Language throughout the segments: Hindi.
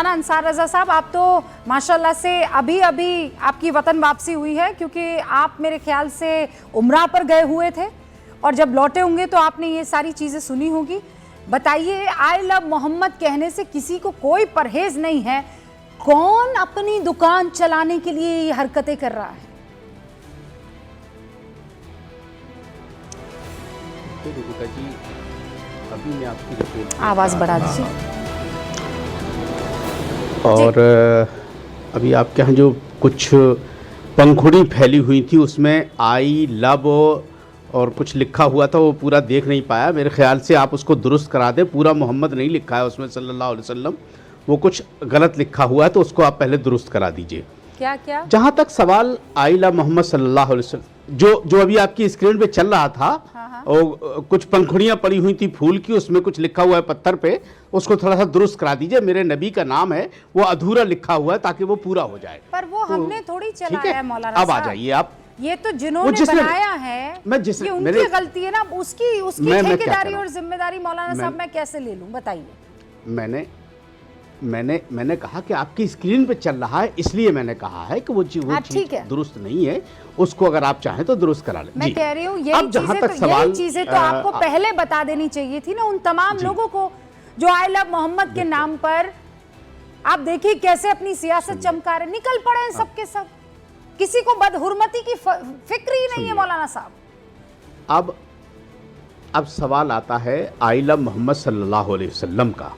मौलाना अंसार रज़ा साहब, आप तो माशाल्लाह से अभी अभी आपकी वतन वापसी हुई है, क्योंकि आप मेरे ख्याल से उम्रा पर गए हुए थे और जब लौटे होंगे तो आपने ये सारी चीज़ें सुनी होगी। बताइए, आई लव मोहम्मद कहने से किसी को कोई परहेज नहीं है, कौन अपनी दुकान चलाने के लिए ये हरकतें कर रहा है? जी, अभी मैं आपकी रिपोर्ट आवाज़ बढ़ा दीजिए। और अभी आपके यहाँ जो कुछ पंखुड़ी फैली हुई थी उसमें आई लव और कुछ लिखा हुआ था, वो पूरा देख नहीं पाया। मेरे ख्याल से आप उसको दुरुस्त करा दें। पूरा मोहम्मद नहीं लिखा है उसमें सल्लल्लाहु अलैहि वसल्लम, वो कुछ गलत लिखा हुआ है, तो उसको आप पहले दुरुस्त करा दीजिए। क्या क्या? जहाँ तक सवाल आई लव मोहम्मद सल्लल्लाहु अलैहि वसल्लम जो अभी आपकी स्क्रीन पे चल रहा था, और कुछ पंखुड़ियां पड़ी हुई थी फूल की, उसमें कुछ लिखा हुआ है पत्थर पे, उसको थोड़ा सा दुरुस्त करा दीजिए। मेरे नबी का नाम है, वो अधूरा लिखा हुआ है ताकि वो पूरा हो जाए। पर वो तो हमने थोड़ी चलाया है मौलाना अब आ साहब। जाइए आप। ये तो जिन्होंने बनाया है ये उनकी गलती है ना, उसकी ठेकेदारी और जिम्मेदारी मौलाना साहब मैं कैसे ले लूं, बताइए। मैंने कहा कि आपकी स्क्रीन पे चल रहा है, इसलिए मैंने कहा है कि वो चीज दुरुस्त नहीं है, उसको अगर आप चाहें तो दुरुस्त करा लें। मैं कह रही हूँ यही चीजें तो आपको पहले बता देनी चाहिए थी ना उन तमाम लोगों को जो आई लव मोहम्मद के नाम पर, आप देखिए कैसे अपनी सियासत चमका रहे, निकल पड़े हैं सबके सब, किसी को बदहुरमती की फिक्र ही नहीं है मौलाना साहब। अब सवाल आता है आई लव मोहम्मद सल्लल्लाहु अलैहि वसल्लम का।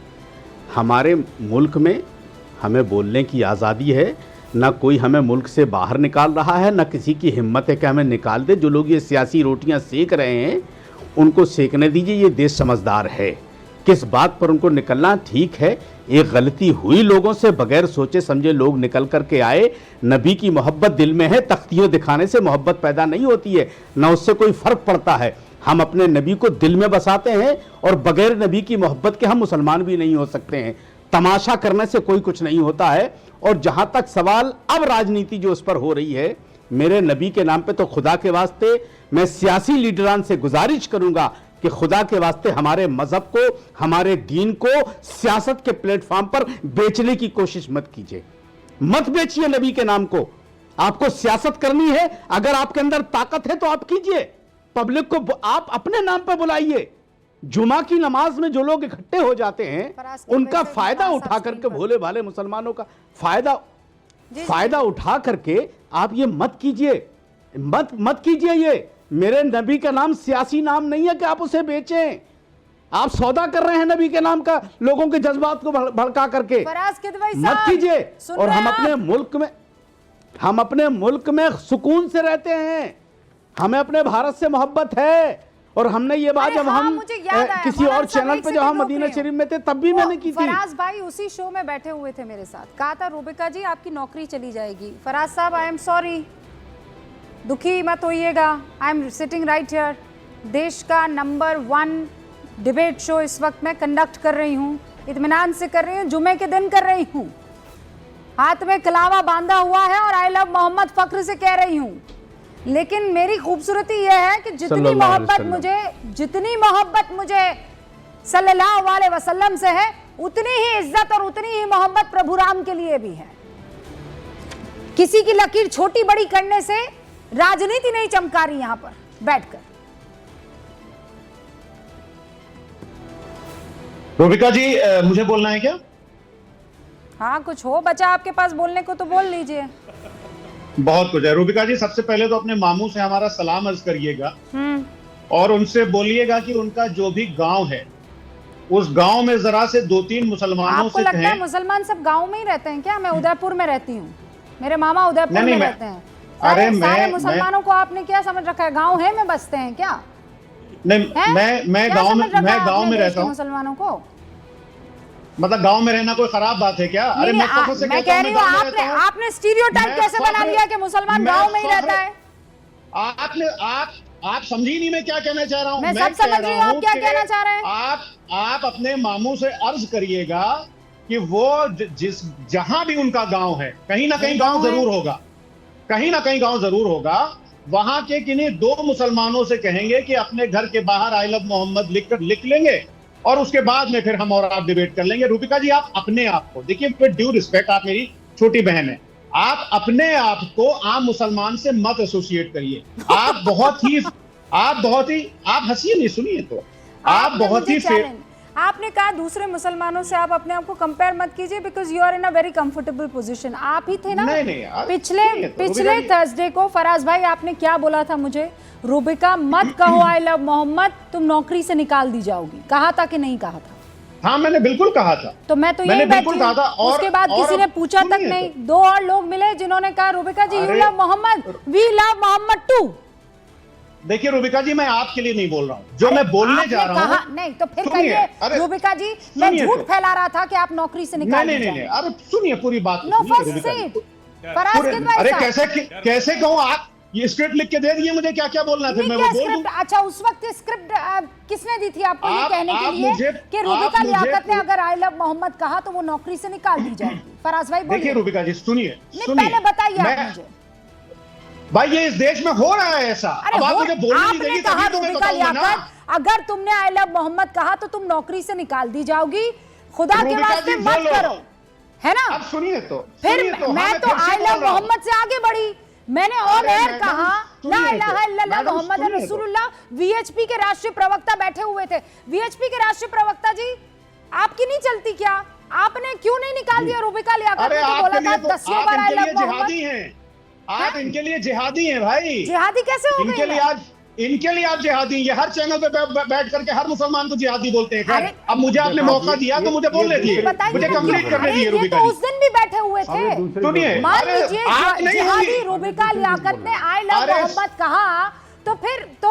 हमारे मुल्क में हमें बोलने की आज़ादी है, ना कोई हमें मुल्क से बाहर निकाल रहा है, ना किसी की हिम्मत है कि हमें निकाल दे। जो लोग ये सियासी रोटियां सेक रहे हैं उनको सेकने दीजिए, ये देश समझदार है। किस बात पर उनको निकलना ठीक है, एक गलती हुई, लोगों से बगैर सोचे समझे लोग निकल करके आए। नबी की मोहब्बत दिल में है, तख्तियों दिखाने से मोहब्बत पैदा नहीं होती है, ना उससे कोई फ़र्क पड़ता है। हम अपने नबी को दिल में बसाते हैं और बगैर नबी की मोहब्बत के हम मुसलमान भी नहीं हो सकते हैं। तमाशा करने से कोई कुछ नहीं होता है। और जहां तक सवाल अब राजनीति जो उस पर हो रही है, मेरे नबी के नाम पे, तो खुदा के वास्ते मैं सियासी लीडरान से गुजारिश करूंगा कि खुदा के वास्ते हमारे मजहब को, हमारे दीन को सियासत के प्लेटफॉर्म पर बेचने की कोशिश मत कीजिए, मत बेचिए नबी के नाम को। आपको सियासत करनी है, अगर आपके अंदर ताकत है तो आप कीजिए, पब्लिक को आप अपने नाम पर बुलाइए। जुमा की नमाज में जो लोग इकट्ठे हो जाते हैं उनका फायदा उठा करके, भोले भाले मुसलमानों का फायदा उठा करके आप ये मत कीजिए, मत कीजिए। ये मेरे नबी का नाम सियासी नाम नहीं है कि आप उसे बेचें। आप सौदा कर रहे हैं नबी के नाम का, लोगों के जज्बात को भड़का करके, मत कीजिए। और हम अपने मुल्क में सुकून से रहते हैं, हमें अपने भारत से मोहब्बत है। और हमने ये बात जब हम किसी और चैनल पे, जब हम मदीना शरीफ में थे, तब भी मैंने की थी। फराज भाई उसी शो में बैठे हुए थे मेरे साथ, कहा था रूबिका जी आपकी नौकरी चली जाएगी। फराज साहब आई एम सॉरी, दुखी मत होइएगा, I am sitting right here. देश का नंबर 1 डिबेट शो इस वक्त मैं कंडक्ट कर रही हूँ, इत्मीनान से कर रही हूँ, जुमे के दिन कर रही हूँ, हाथ में कलावा बांधा हुआ है और आई लव मोहम्मद फख्र से कह रही हूँ। लेकिन मेरी खूबसूरती यह है कि जितनी मोहब्बत मुझे सल्लल्लाहु अलैहि वसल्लम से है, उतनी ही इज्जत और उतनी ही मोहब्बत प्रभु राम के लिए भी है। किसी की लकीर छोटी बड़ी करने से राजनीति नहीं चमका रही यहां पर बैठकर। रूबिका जी, मुझे बोलना है क्या? हाँ, कुछ हो बचा आपके पास बोलने को तो बोल लीजिए। बहुत कुछ है रूबिका जी। सबसे पहले तो अपने मामू से हमारा सलाम अर्ज करिएगा और उनसे बोलिएगा कि उनका जो भी गांव है, उस गांव में जरा से 2-3 मुसलमानों से कहें। आपको लगता है मुसलमान सब गांव में ही रहते हैं क्या? मैं उदयपुर में रहती हूँ, मेरे मामा उदयपुर में रहते हैं। सारे मुसलमानों को आपने क्या समझ रखा है, गाँव है में बसते हैं क्या? नहीं, मैं गाँव में रहता हूँ। मुसलमानों को मतलब गांव में रहना कोई खराब बात है क्या? अरे मैं कह रही हूँ, आपने स्टीरियोटाइप कैसे बना लिया कि मुसलमान गांव में ही रहता है? आप समझी नहीं मैं क्या कहना चाह रहा हूँ? मैं सब समझ रही हूँ आप क्या कहना चाह रहे हैं। आप अपने मामू से अर्ज करिएगा कि वो जहां भी उनका गांव है, कहीं ना कहीं गांव जरूर होगा, कहीं ना कहीं गांव जरूर होगा, वहां के किन्हीं 2 मुसलमानों से कहेंगे कि अपने घर के बाहर आई लव मोहम्मद लिख लेंगे और उसके बाद में फिर हम और आप डिबेट कर लेंगे। रूबिका जी, आप अपने आप को देखिए, विद ड्यू रिस्पेक्ट, आप मेरी छोटी बहन है, आप अपने आप को आम मुसलमान से मत एसोसिएट करिए। आप हंसिए नहीं, सुनिए तो, आप बहुत ही आपने कहा दूसरे मुसलमानों से आप अपने आप को कंपेयर मत कीजिए, because you are in a very comfortable position. आप ही थे ना नहीं, पिछले थर्सडे को फराज भाई आपने क्या बोला था मुझे, रूबिका मत कहो आई लव मोहम्मद, तुम नौकरी से निकाल दी जाओगी, कहा था कि नहीं कहा था? हाँ, मैंने बिल्कुल कहा था। तो मैं तो यही बैठी हूं, उसके बाद किसी ने पूछा तक नहीं। दो और लोग मिले जिन्होंने कहा Rubika ji you love Mohammad, we love Mohammad too. देखिए रूबिका जी, मैं आपके लिए नहीं बोल रहा हूँ, जो मैं बोलने जा रहा हूँ। नहीं तो फिर कहिए रूबिका जी, मैं झूठ फैला रहा था कि आप नौकरी से निकाल दी जाएंगे। नहीं, अरे सुनिए पूरी बात। No first seat Faraz Kidwai साहब। अरे कैसे कहूँ, आप ये स्क्रिप्ट लिख के दे दिए मुझे, क्या क्या बोलना है, फिर मैं वो बोल दूं। अच्छा, उस वक्त स्क्रिप्ट किसने दी थी आपको ये कहने के लिए कि रूबिका लियाकत ने अगर आई लव मोहम्मद कहा तो वो नौकरी से निकाल दी जाएगी? फराज भाई बोलिए। देखिए रूबिका जी, सुनिए, पहले बताइए आप मुझे। भाई ये इस देश में हो रहा है ऐसा, अब आप मुझे बोलने नहीं देंगी तभी तो मैं बताऊंगा ना। अगर तुमने आई लव मोहम्मद कहा तो तुम नौकरी से निकाल दी जाओगी, खुदा के वास्ते मत करो, है ना? अब सुनिए तो, फिर मैं तो आई लव मोहम्मद से आगे बढ़ी, मैंने ऑन एयर कहा ला इलाहा इल्लल्लाह मोहम्मद रसूलुल्लाह। वीएचपी के राष्ट्रीय प्रवक्ता बैठे हुए थे। वीएचपी के राष्ट्रीय प्रवक्ता जी, आपकी नहीं चलती क्या? आपने क्यों नहीं निकाल दिया रूबिका लियाकत ने? तो बोला था 10 बार आई लव मोहम्मद। आप इनके लिए जिहादी हैं भाई। जिहादी कैसे हो गए? इनके लिए आप जिहादी, ये हर चैनल पे बैठ करके हर मुसलमान को जिहादी बोलते हैं। अब मुझे आपने मौका दिया तो मुझे बोलने दिए, मुझे कंप्लीट करने दिए। रूबिका जी उस दिन भी बैठे हुए थे, सुनिए, मान लीजिए जिहादी रूबिका लियाकत ने आई लव मोहम्मद कहा तो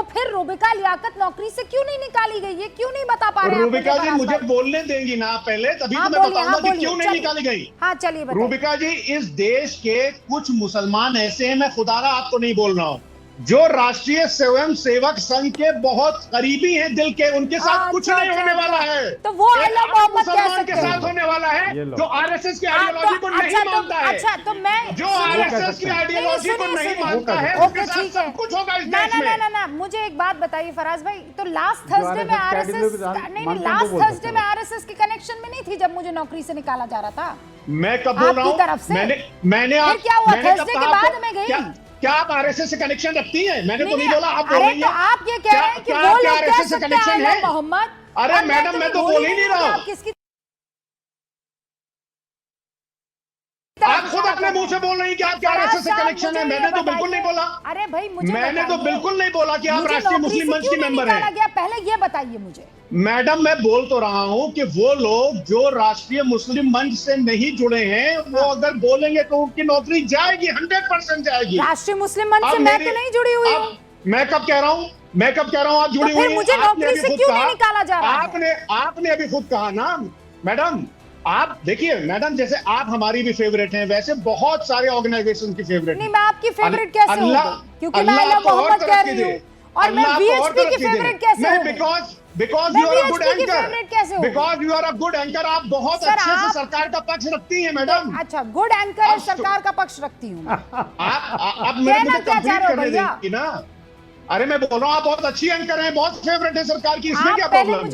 फिर रूबिका लियाकत नौकरी से क्यों नहीं निकाली गई? ये क्यों नहीं बता पा रहे? रूबिका जी मुझे बोलने देंगी ना पहले, तभी तो मैं बताऊंगा कि क्यों नहीं निकाली गई। हाँ चलिए बताइए। रूबिका जी, इस देश के कुछ मुसलमान ऐसे हैं, मैं खुदारा आपको नहीं बोल रहा हूँ, जो राष्ट्रीय स्वयं सेवक संघ के बहुत करीबी हैं दिल के, उनके साथ कुछ नहीं होने वाला है। तो वो आई लव मोहम्मद मुसलमान के साथ होने वाला है जो आरएसएस की आइडियोलॉजी को नहीं मानता है। अच्छा तो मैं जो आरएसएस की आइडियोलॉजी को नहीं मानता है उसके साथ सब कुछ होगा इस देश में। ना मुझे एक बात बताइए फराज भाई, तो लास्ट थर्सडे में आरएसएस लास्ट थर्सडे में आरएसएस के कनेक्शन में नहीं थी जब मुझे नौकरी से निकाला जा रहा था? मैं कब बोल रहा हूँ? मैंने क्या हुआ थर्सडे के बाद में गई? क्या आप आरएसएस से कनेक्शन रखती हैं? मैंने तो नहीं बोला, आप बोल रही हैं। तो आप ये कह रहे हैं कि वो लोग आरएसएस से कनेक्शन है मोहम्मद? अरे मैडम, मैं तो बोल ही नहीं रहा हूँ। आप खुद अपने मुंह से बोल रही हैं कि आपके आरएसएस से कनेक्शन है। मैंने तो बिल्कुल नहीं बोला। अरे भाई मुझे मैंने तो बिल्कुल नहीं बोला कि आप राष्ट्रीय मुस्लिम मंच के मेंबर हैं। पहले ये बताइए मुझे। मैडम, मैं बोल तो रहा हूं कि वो लोग जो राष्ट्रीय मुस्लिम मंच से नहीं जुड़े हैं, वो अगर बोलेंगे तो उनकी नौकरी जाएगी, 100% जाएगी। राष्ट्रीय मुस्लिम मंच से मैं तो नहीं जुड़ी हुई हूं। मैं कब कह रहा हूं आप जुड़ी हुई हैं? मुझे नौकरी से क्यों नहीं निकाला जा रहा है? आपने अभी खुद कहा ना मैडम। आप देखिए मैडम, जैसे आप हमारी भी फेवरेट हैं, वैसे बहुत सारे ऑर्गेनाइजेशन की फेवरेट। नहीं, मैं आपकी फेवरेट कैसे हूं? क्योंकि मैं आई लव मोहम्मद कह रही हूं, और मैं वीएचपी की फेवरेट कैसे हूं? Because you are a good anchor. Because you are a good anchor. आप बहुत अच्छे से सरकार का पक्ष रखती हैं मैडम। अच्छा, गुड एंकर है, सरकार का पक्ष रखती हूँ। आप मुझे कंप्लीट करने देंगी ना? अरे मैं बोल रहा हूँ आप बहुत अच्छी एंकर हैं, बहुत फेवरेट है सरकार की, इसमें क्या प्रॉब्लम?